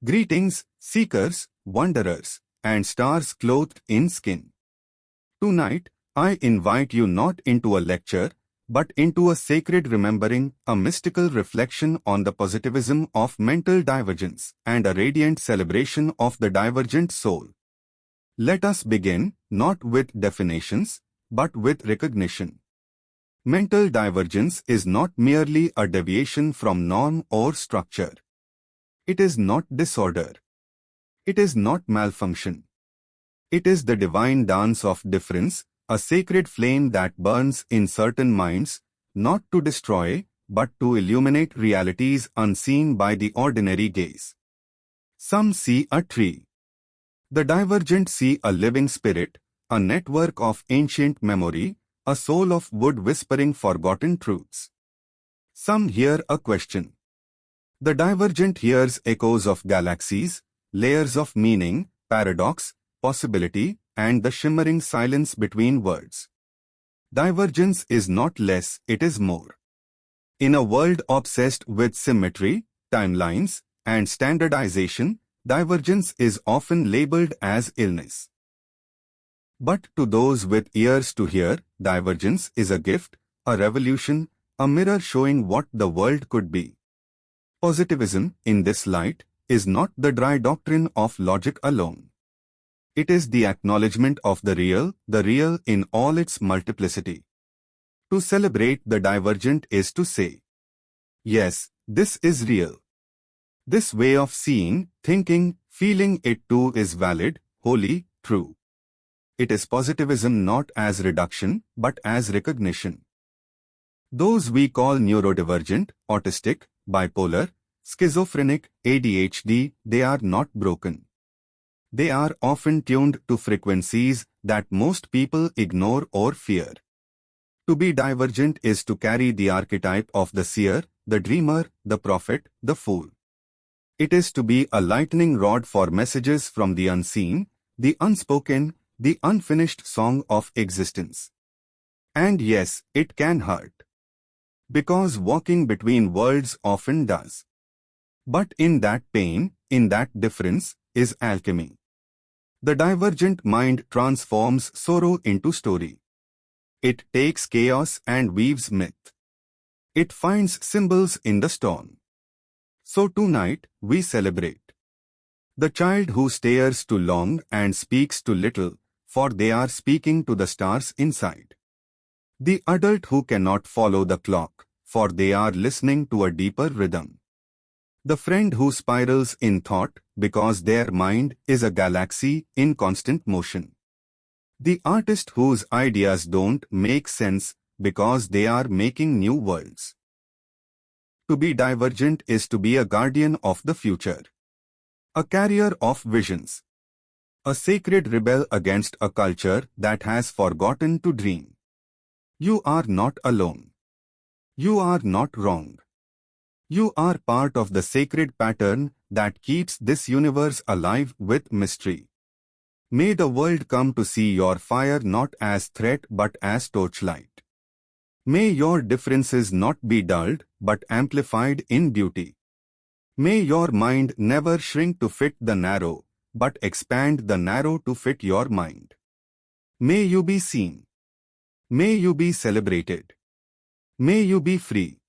Greetings, seekers, wanderers, and stars clothed in skin. Tonight, I invite you not into a lecture, but into a sacred remembering, a mystical reflection on the positivism of mental divergence, and a radiant celebration of the divergent soul. Let us begin, not with definitions, but with recognition. Mental divergence is not merely a deviation from norm or structure. It is not disorder. It is not malfunction. It is the divine dance of difference, a sacred flame that burns in certain minds, not to destroy, but to illuminate realities unseen by the ordinary gaze. Some see a tree. The divergent see a living spirit, a network of ancient memory, a soul of wood whispering forgotten truths. Some hear a question. The divergent hears echoes of galaxies, layers of meaning, paradox, possibility, and the shimmering silence between words. Divergence is not less, it is more. In a world obsessed with symmetry, timelines, and standardization, divergence is often labeled as illness. But to those with ears to hear, divergence is a gift, a revolution, a mirror showing what the world could be. Positivism, in this light, is not the dry doctrine of logic alone. It is the acknowledgement of the real in all its multiplicity. To celebrate the divergent is to say, yes, this is real. This way of seeing, thinking, feeling it too is valid, holy, true. It is positivism not as reduction, but as recognition. Those we call neurodivergent, autistic, bipolar, schizophrenic, ADHD, they are not broken. They are often tuned to frequencies that most people ignore or fear. To be divergent is to carry the archetype of the seer, the dreamer, the prophet, the fool. It is to be a lightning rod for messages from the unseen, the unspoken, the unfinished song of existence. And yes, it can hurt. Because walking between worlds often does. But in that pain, in that difference, is alchemy. The divergent mind transforms sorrow into story. It takes chaos and weaves myth. It finds symbols in the storm. So tonight, we celebrate the child who stares too long and speaks too little, for they are speaking to the stars inside. The adult who cannot follow the clock, for they are listening to a deeper rhythm. The friend who spirals in thought, because their mind is a galaxy in constant motion. The artist whose ideas don't make sense, because they are making new worlds. To be divergent is to be a guardian of the future. A carrier of visions. A sacred rebel against a culture that has forgotten to dream. You are not alone. You are not wrong. You are part of the sacred pattern that keeps this universe alive with mystery. May the world come to see your fire not as threat but as torchlight. May your differences not be dulled but amplified in beauty. May your mind never shrink to fit the narrow, but expand the narrow to fit your mind. May you be seen. May you be celebrated. May you be free.